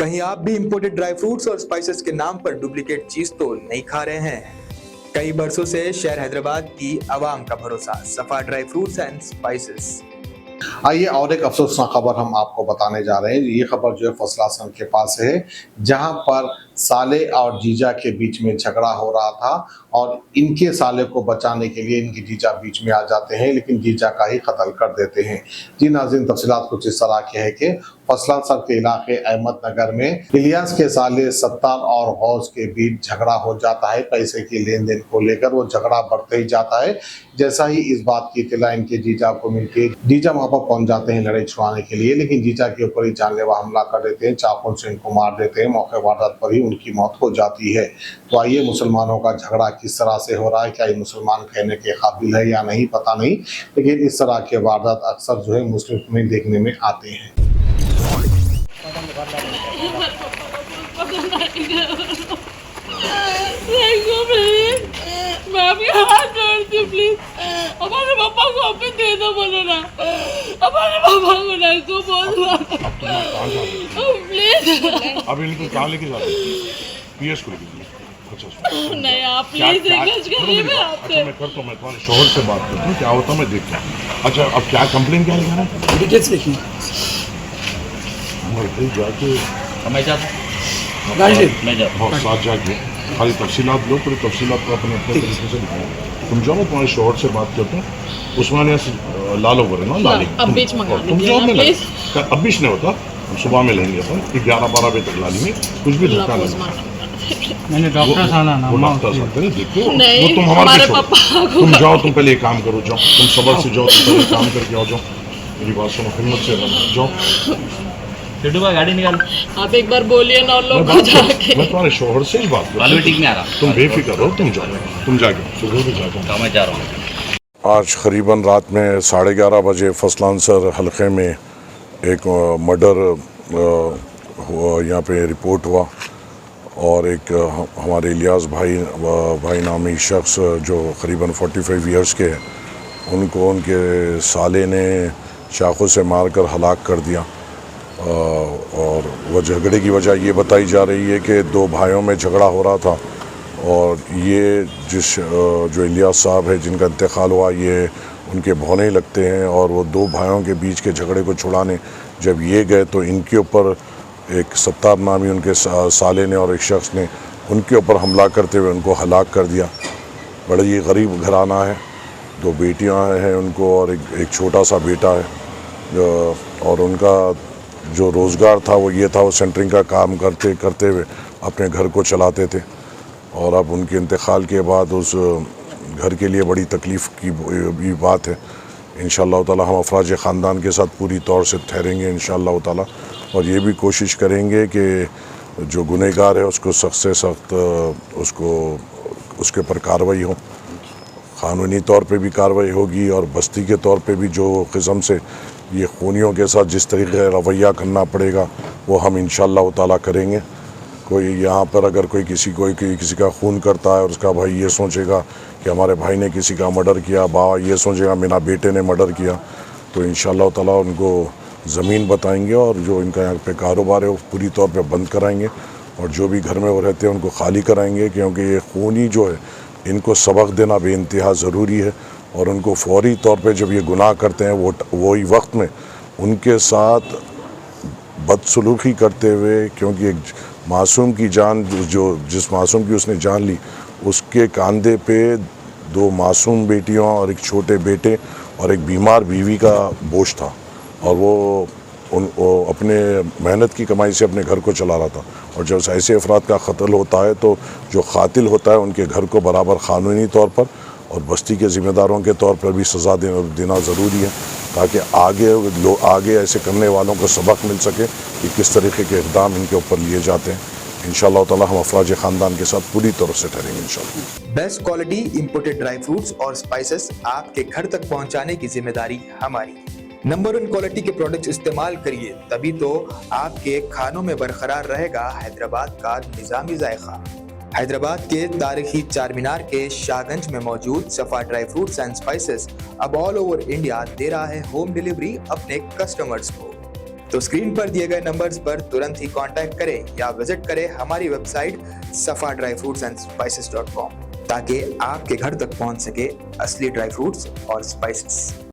कहीं आप भी इंपोर्टेड ड्राई फ्रूट्स और स्पाइसेस के नाम पर डुप्लीकेट चीज तो नहीं खा रहे हैं? कई बरसों से शहर हैदराबाद की आवाम का भरोसा सफा ड्राई फ्रूट्स एंड स्पाइसेस। आइए और एक अफसोसनाक खबर हम आपको बताने जा रहे हैं। ये खबर जो है फसला सन के पास है, जहां पर साले और जीजा के बीच में झगड़ा हो रहा था और इनके साले को बचाने के लिए इनके जीजा बीच में आ जाते हैं, लेकिन जीजा का ही कत्ल कर देते हैं। जी नाज़रीन, तफसीलात कुछ इस तरह की है कि फसला सर के इलाके अहमद नगर में इलियास के साले सत्तार और गौस के बीच झगड़ा हो जाता है। पैसे की लेन देन को लेकर वो झगड़ा बढ़ते ही जाता है। जैसा ही इस बात की इत्तला इनके जीजा को मिलती है, जीजा वहां पर पहुंच जाते हैं लड़ाई छुड़ाने के लिए, लेकिन जीजा के ऊपर ही जानलेवा हमला कर देते हैं, चाकू से इनको मार देते हैं। मौके वारदात पर ही उनकी मौत हो जाती है। तो आइए, मुसलमानों का झगड़ा किस तरह से हो रहा है, क्या ये मुसलमान कहने के काबिल है या नहीं, पता नहीं, लेकिन इस तरह के वारदात अक्सर जो है मुस्लिम में देखने में आते हैं। मैं भी हाथ जोड़ती हूँ, प्लीज हमारे पापा को अपने दे दो, बोलो ना हमारे पापा को नहीं को बोलो प्लीज। अब इनको कहाँ लेके जाते हैं? पीएस को लेके। अच्छा नहीं, आप प्लीज रिक्वेस्ट करिए। मैं आपसे अच्छा मैं करता हूँ, मैं तुम्हारे शोहर से बात करता हूँ, क्या होता है मैं देखता हूँ। अच्छा अब क्या कंप्लेन क्या लिखा है? डिटेल्स लिखिए। जाके मैं जाता बहुत साथ जाके खाली तफसीलात लो, पूरी तफसीलात को अपने अपने तरीके से दिखाओ। तुम जाओ, मैं तुम्हारे शोहर से बात करता हूँ। उस्मानिया से लालो बोले ना, लाली अब बीच मंगा तुम लीजिए जाओ, ना, मैं प्लीज। अब बीच नहीं होता, हम सुबह में लेंगे अपन 11-12 बजे तक लाली में कुछ भी धोखा नहीं। मैंने डॉक्टर साना वो डॉक्टर साहब थे, देखो नहीं, वो तुम हमारे हमारे छोड़ो। पापा को तुम जाओ, तुम पहले एक काम करो, जाओ तुम सबर से जाओ, तुम पहले काम करके आओ, जाओ मेरी बात सुनो, हिम्मत से रहना, जाओ गाड़ी निकाल। आप एक बार बोलिए ना उन लोगों को जाके। मैं तुम्हारे शोहर से ही बात करता हूँ, में आ रहा तुम बेफिक्र हो, तुम जाओ, तुम जाके सुबह भी जाओ। मैं जा रहा हूँ। आज करीबन रात में 11:30 बजे फसलांसर हलके में एक मर्डर यहाँ पे रिपोर्ट हुआ और एक हमारे इलियास भाई नामी शख्स जो करीबन 45 ईयर्स के हैं, उनको उनके साले ने चाकू से मारकर हलाक कर दिया। और वह झगड़े की वजह ये बताई जा रही है कि दो भाइयों में झगड़ा हो रहा था और ये जो इलियास साहब है जिनका इंतकाल हुआ, ये उनके भौने लगते हैं और वो दो भाइयों के बीच के झगड़े को छुड़ाने जब ये गए तो इनके ऊपर एक सत्तार नामी उनके साले ने और एक शख्स ने उनके ऊपर हमला करते हुए उनको हलाक कर दिया। बड़ा ये गरीब घराना है, दो बेटियां हैं उनको और एक छोटा सा बेटा है और उनका जो रोज़गार था वो ये था, वो सेंटरिंग का काम करते हुए अपने घर को चलाते थे और अब उनके इंतकाल के बाद उस घर के लिए बड़ी तकलीफ़ की भी बात है। इंशाअल्लाह ताला हम अफराज ख़ानदान के साथ पूरी तौर से ठहरेंगे इंशाअल्लाह ताला और ये भी कोशिश करेंगे कि जो गुनहगार है उसको सख्त से सख्त उसके ऊपर कार्रवाई हो, क़ानूनी तौर पे भी कार्रवाई होगी और बस्ती के तौर पे भी जो किस्म से ये खूनियों के साथ जिस तरीके का रवैया करना पड़ेगा वो हम इंशाअल्लाह ताला करेंगे। कोई यहाँ पर अगर कोई किसी का खून करता है और उसका भाई ये सोचेगा कि हमारे भाई ने किसी का मर्डर किया, बाबा ये सोचेगा मेरा बेटे ने मर्डर किया, तो इंशाअल्लाह ताला उनको ज़मीन बताएंगे और जो इनका यहाँ पे कारोबार है वो पूरी तौर पे बंद कराएंगे और जो भी घर में वो रहते हैं उनको खाली कराएंगे, क्योंकि ये खूनी जो है इनको सबक देना बेइंतहा ज़रूरी है और उनको फौरी तौर पे जब ये गुनाह करते हैं वही वक्त में उनके साथ बदसलूकी करते हुए, क्योंकि एक मासूम की जान जिस मासूम की उसने जान ली उसके कंधे पे दो मासूम बेटियों और एक छोटे बेटे और एक बीमार बीवी का बोझ था और वो अपने मेहनत की कमाई से अपने घर को चला रहा था और जब ऐसे अफराद का कत्ल होता है तो जो कातिल होता है उनके घर को बराबर क़ानूनी तौर पर और बस्ती के ज़िम्मेदारों के तौर पर भी सज़ा देना ज़रूरी है, ताकि आगे ऐसे करने वालों को सबक मिल सके कि किस तरीके के इक़दाम इनके ऊपर लिए जाते हैं। इंशाअल्लाह ताला हम अफराज ख़ानदान के साथ पूरी तरह से ठहरेंगे इंशाअल्लाह। Best quality imported dry fruits और स्पाइसेस आपके घर तक पहुंचाने की जिम्मेदारी हमारी। नंबर 1 क्वालिटी के प्रोडक्ट्स इस्तेमाल करिए, तभी तो आपके खानों में बरकरार रहेगा हैदराबाद का निज़ामी जायका। हैदराबाद के तारीखी चार मीनार के शाहगंज में मौजूद सफा ड्राई फ्रूट्स एंड स्पाइसेस अब ऑल ओवर इंडिया दे रहा है होम डिलीवरी अपने कस्टमर्स को। तो स्क्रीन पर दिए गए नंबर्स पर तुरंत ही कांटेक्ट करें या विजिट करें हमारी वेबसाइट safadryfruitsandspices.com ताकि आपके घर तक पहुंच सके असली ड्राई फ्रूट्स और स्पाइसेस।